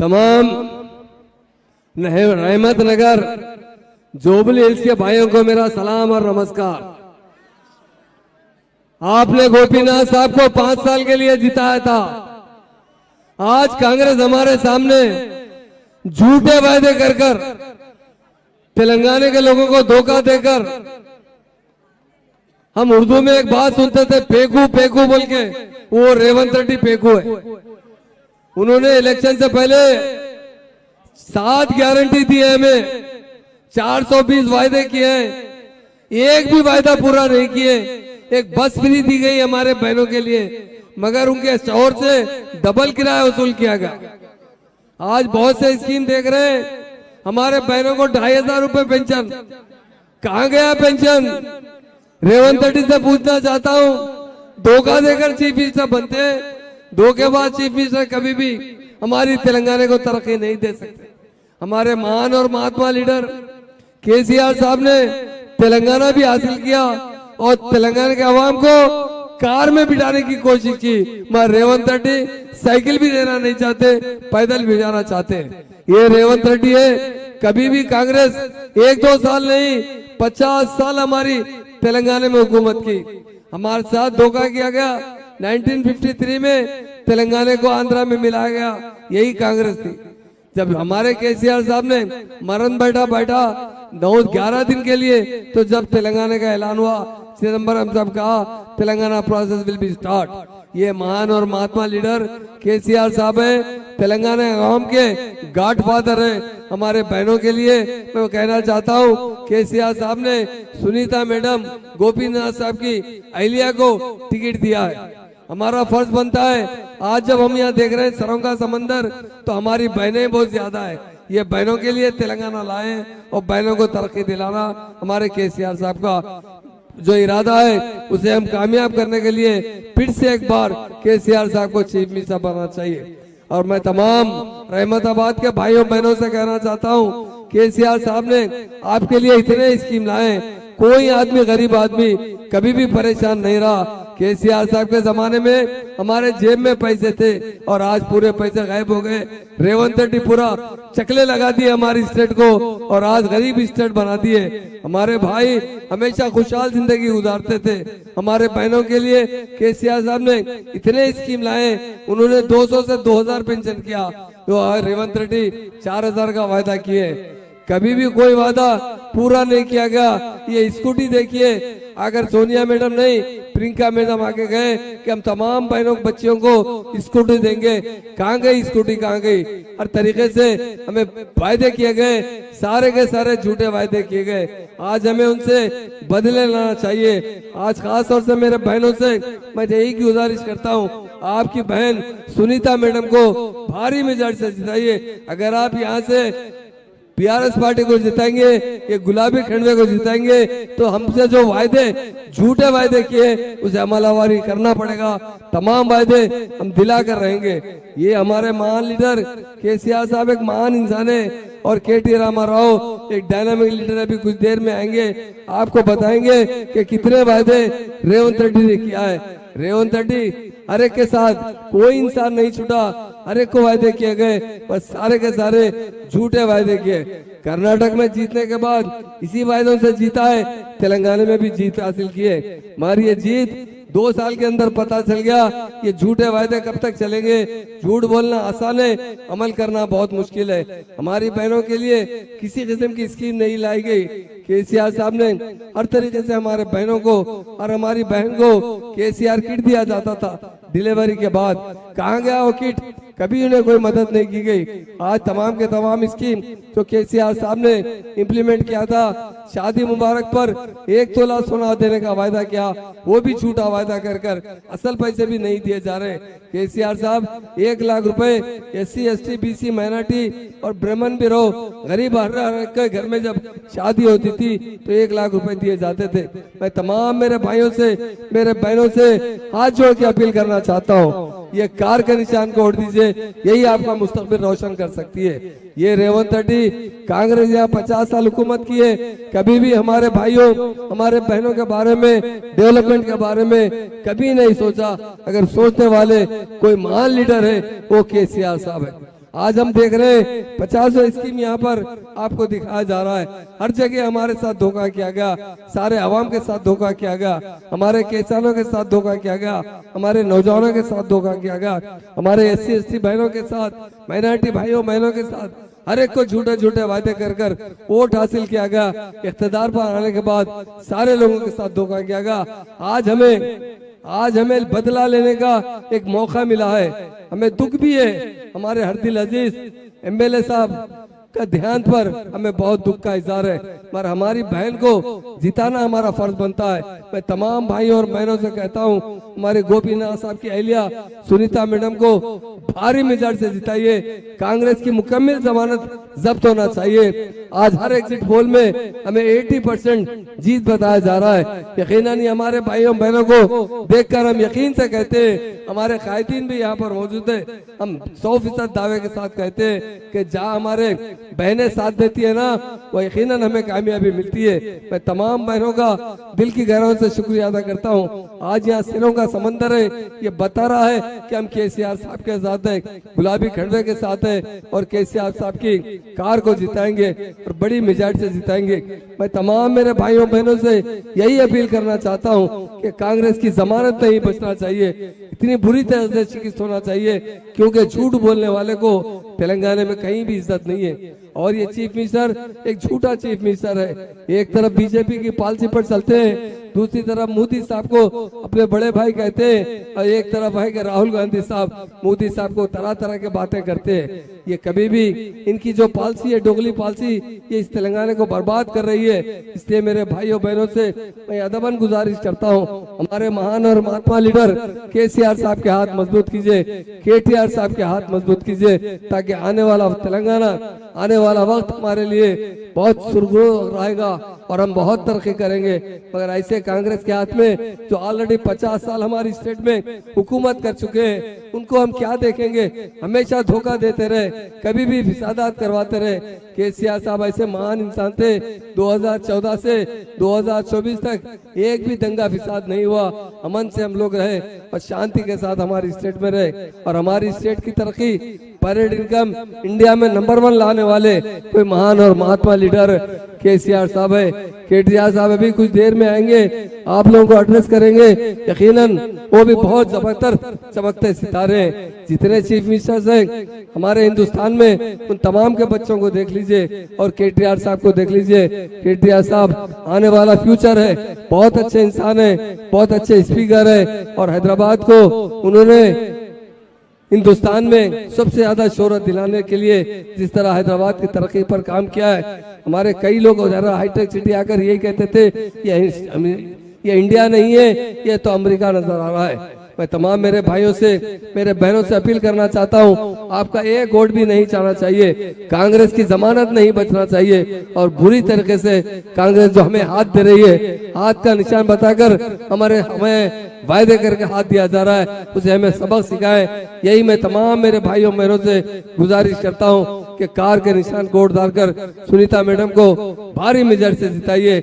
तमाम रहमत नगर जोबली हिल्स के भाइयों को मेरा सलाम और नमस्कार। आपने गोपीनाथ साहब को 5 साल के लिए जिताया था। आज कांग्रेस हमारे सामने झूठे वायदे कर कर तेलंगाना के लोगों को धोखा देकर, हम उर्दू में एक बात सुनते थे पेकू पेकू बोल के, वो रेवंत रेड्डी पेकू है। उन्होंने इलेक्शन से पहले 7 गारंटी दी है हमें, 420 वायदे किए हैं, एक भी वायदा पूरा नहीं किए। एक बस फ्री दी गई हमारे बहनों के लिए, मगर उनके शौहर से डबल किराया वसूल किया गया। आज बहुत से स्कीम देख रहे हैं, हमारे बहनों को 2500 रुपए पेंशन, कहां गया पेंशन? रेवंत रेड्डी से पूछना चाहता हूं, धोखा देकर चीफ मिनिस्टर बनते हैं, धोखेबाज चीफ मिनिस्टर कभी भी हमारी तेलंगाना को तरक्की नहीं दे सकते। हमारे महान और महात्मा लीडर केसीआर साहब ने तेलंगाना भी हासिल किया और तेलंगाना के अवाम को कार में बिठाने की कोशिश की, मगर रेवंत रेड्डी साइकिल भी देना नहीं चाहते, पैदल भी जाना चाहते हैं। ये रेवंत रेड्डी है। कभी भी कांग्रेस 1-2 साल नहीं 50 साल हमारी तेलंगाना में हुकूमत की, हमारे साथ धोखा किया गया। 1953 में तेलंगाना को आंध्रा में मिलाया गया, यही कांग्रेस थी। जब हमारे केसीआर साहब ने मरण बैठा 9-11 दिन के लिए, तो जब तेलंगाना का ऐलान हुआ, चिदम्बरम साहब कहा Telangana process will be start. ये महान और महात्मा लीडर केसीआर साहब है, तेलंगाना आवाम के गॉडफादर है। हमारे बहनों के लिए मैं कहना चाहता हूँ, केसीआर साहब ने सुनीता मैडम गोपीनाथ साहब की अहलिया को टिकट दिया है। हमारा फर्ज बनता है, आज जब हम यहाँ देख रहे हैं सरों का समंदर, तो हमारी बहनें बहुत ज्यादा है। ये बहनों के लिए तेलंगाना लाए और बहनों को तरक्की दिलाना हमारे केसीआर साहब का जो इरादा है, उसे हम कामयाब करने के लिए फिर से एक बार केसीआर साहब को चीफ मिनिस्टर बनाना चाहिए। और मैं तमाम रहमताबाद के भाइयों बहनों से कहना चाहता हूँ, केसीआर साहब ने आपके लिए इतने स्कीम लाए, कोई आदमी गरीब आदमी कभी भी परेशान नहीं रहा। केसीआर साहब के जमाने में हमारे जेब में पैसे थे और आज पूरे पैसे गायब हो गए। रेवंत रेड्डी पूरा चकले लगा दिए हमारी स्टेट को और आज गरीब स्टेट बना दिए। हमारे भाई हमेशा खुशहाल जिंदगी गुजारते थे। हमारे बहनों के लिए केसीआर साहब ने इतने स्कीम लाए, उन्होंने 200 से 2000 पेंशन किया, तो रेवंत रेड्डी 4000 का वायदा किए, कभी भी कोई वादा पूरा नहीं किया गया। ये स्कूटी देखिए, अगर सोनिया मैडम नहीं प्रियंका मैडम आके गए कि हम तमाम बहनों बच्चियों को स्कूटी देंगे, कहाँ गई स्कूटी, कहाँ गई? हर तरीके से हमें वायदे किए गए, सारे के सारे झूठे वायदे किए गए। आज हमें उनसे बदले लाना चाहिए। आज खास तौर से मेरे बहनों से मैं यही की गुजारिश करता हूँ, आपकी बहन सुनीता मैडम को भारी मेजॉरिटी से जिताइए। अगर आप यहाँ से पीआरएस पार्टी को जिताएंगे, ये गुलाबी खंडवे को जिताएंगे, तो हमसे जो वायदे झूठे वायदे किए उसे अमलावरी करना पड़ेगा। तमाम वायदे हम दिला कर रहेंगे। ये हमारे महान लीडर केसीआर साहब एक महान इंसान है और केटी रामाराव एक डायनामिक लीडर है, अभी कुछ देर में आएंगे, आपको बताएंगे कि कितने वायदे रेवंत रेड्डी ने किया है। रेवंत रेड्डी हर एक के साथ कोई इंसान नहीं छूटा, हर एक को वायदे किए गए, बस सारे के सारे झूठे वायदे किए। कर्नाटक में जीतने के बाद इसी वायदों से जीता है, तेलंगाना में भी जीत हासिल की है। हमारी ये जीत 2 साल के अंदर पता चल गया, ये झूठे वायदे कब तक चलेंगे। झूठ बोलना आसान है, अमल करना बहुत मुश्किल है। हमारी बहनों के लिए किसी किस्म की स्कीम नहीं लाई गई। केसीआर साहब ने हर तरीके से हमारे बहनों को और हमारी बहन को केसीआर किट दिया जाता था डिलीवरी के बाद, कहाँ गया वो किट? कभी उन्हें कोई मदद नहीं की गई। आज तमाम के तमाम स्कीम जो केसीआर साहब ने इम्प्लीमेंट किया था, शादी मुबारक पर 1 तोला सोना देने का वायदा किया, वो भी झूठा वायदा कर असल पैसे भी नहीं दिए जा रहे। केसीआर साहब 1 लाख रुपए SC ST BC माइनॉरिटी और ब्राह्मण भी रहो, गरीब हर के घर में जब शादी होती थी तो 1 लाख रुपए दिए जाते थे। मैं तमाम मेरे भाइयों से, मेरे बहनों से हाथ जोड़ के अपील करना चाहता हूँ, ये कार के निशान को वोट दीजिए, यही आपका मुस्तकबिल रोशन कर सकती है। ये रेवंत रेड्डी कांग्रेस यहाँ 50 साल हुकूमत की है, कभी भी हमारे भाइयों हमारे बहनों के बारे में, डेवलपमेंट के बारे में कभी नहीं सोचा। अगर सोचने वाले कोई महान लीडर है वो केसीआर साहब है। आज हम देख रहे हैं 50 स्कीम यहाँ पर आपको दिखाया जा रहा है। हर जगह हमारे साथ धोखा किया गया, सारे अवाम के साथ धोखा किया गया, हमारे किसानों के साथ धोखा किया गया, हमारे नौजवानों के साथ धोखा किया गया, हमारे SC ST बहनों के साथ, माइनॉरिटी भाइयों बहनों के साथ, हर एक को झूठे झूठे वादे कर कर वोट हासिल किया गया। इख्तिदार पर आने के बाद सारे लोगों के साथ धोखा किया गया। आज हमें बदला लेने का एक मौका मिला है। हमें दुख भी है, हमारे हरदिल अजीज MLA साहब का देहांत पर हमें बहुत दुख का इजहार है, मगर हमारी बहन को जिताना हमारा फर्ज बनता है। मैं तमाम भाइयों और बहनों से कहता हूं, हमारे गोपीनाथ साहब की अहलिया सुनीता मैडम को भारी मेजॉरिटी से जिताइए। कांग्रेस की मुकम्मल जमानत जब्त होना चाहिए। आज हर एग्जिट पोल में हमें 80% जीत बताया जा रहा है। यकीनन ही हमारे भाइयों बहनों को देखकर हम यकीन से कहते हैं, हमारे कायदीन भी यहाँ पर मौजूद है, हम 100% दावे के साथ कहते हैं कि जहाँ हमारे बहनें साथ देती है ना, वो यकीनन हमें कामयाबी मिलती है। मैं तमाम बहनों का दिल की गहराइयों से शुक्रिया अदा करता हूँ। आज यहाँ सिरों का समंदर है, ये बता रहा है कि हम KCR साहब के साथ है, गुलाबी खंडवे के साथ है और KCR साहब की कार को जिताएंगे और बड़ी मेजॉरिटी से जिताएंगे। मैं तमाम मेरे भाइयों बहनों से यही अपील करना चाहता हूँ कि कांग्रेस की जमानत नहीं बचना चाहिए, इतनी बुरी तरह से शिकस्त होना चाहिए, क्योंकि झूठ बोलने वाले को तेलंगाना में कहीं भी इज्जत नहीं है। और ये चीफ मिनिस्टर एक झूठा चीफ मिनिस्टर है। एक तरफ बीजेपी की पॉलिसी पर चलते हैं, दूसरी तरफ मोदी साहब को अपने बड़े भाई कहते हैं, और एक तरफ है कि राहुल गांधी साहब मोदी साहब को तरह तरह के बातें करते हैं। ये कभी भी इनकी जो पॉलिसी है, डोगली पॉलिसी, ये इस तेलंगाना को बर्बाद कर रही है। इसलिए मेरे भाइयों बहनों से मैं अदबन गुजारिश करता हूँ, हमारे महान और महात्मा लीडर KCR साहब के हाथ मजबूत कीजिए, KTR साहब के हाथ मजबूत कीजिए, ताकि आने वाला तेलंगाना, आने वाला वक्त हमारे लिए बहुत सुरगुर रहेगा और हम बहुत तरक्की करेंगे। मगर ऐसे कांग्रेस के हाथ में जो ऑलरेडी 50 साल हमारी स्टेट में हुकूमत कर चुके हैं, उनको हम क्या देखेंगे? हमेशा धोखा देते रहे, कभी भी फिसादात करवाते रहे। KCR साहब ऐसे महान इंसान थे, 2014 से 2024 तक एक भी दंगा फिसाद नहीं हुआ, अमन से हम लोग रहे और शांति के साथ हमारी स्टेट में रहे। और हमारी स्टेट की तरक्की, पर इनकम इंडिया में नंबर 1 लाने वाले कोई महान और महात्मा लीडर KCR साहब है। KTR साहब अभी कुछ देर में आएंगे, आप लोगों को एड्रेस करेंगे। यकीनन वो भी बहुत जबरदस्त चमकते सितारे हैं। जितने चीफ मिनिस्टर्स हैं हमारे हिंदुस्तान में, उन तमाम के बच्चों को देख लीजिए और KTR साहब को देख लीजिए। KTR साहब आने वाला फ्यूचर है, बहुत अच्छे इंसान है, बहुत अच्छे स्पीकर है, और हैदराबाद को उन्होंने हिंदुस्तान में सबसे ज्यादा शोहरत दिलाने के लिए जिस तरह हैदराबाद की तरक्की पर काम किया है, हमारे कई लोग हाईटेक सिटी आकर यही कहते थे ये इंडिया नहीं है, ये तो अमेरिका नजर आ रहा है। मैं तमाम मेरे भाइयों से, मेरे बहनों से अपील करना चाहता हूं, आपका एक वोट भी नहीं जाना चाहिए, कांग्रेस की जमानत नहीं बचना चाहिए। और बुरी तरीके से कांग्रेस जो हमें हाथ दे रही है, हाथ का निशान बताकर हमें वायदे करके हाथ दिया जा रहा है, उसे हमें सबक सिखाएं। यही मैं तमाम मेरे भाइयों बहनों से गुजारिश करता हूं कि कार के निशान को वोट डालकर सुनीता मैडम को भारी मेजॉरिटी से जिताइए।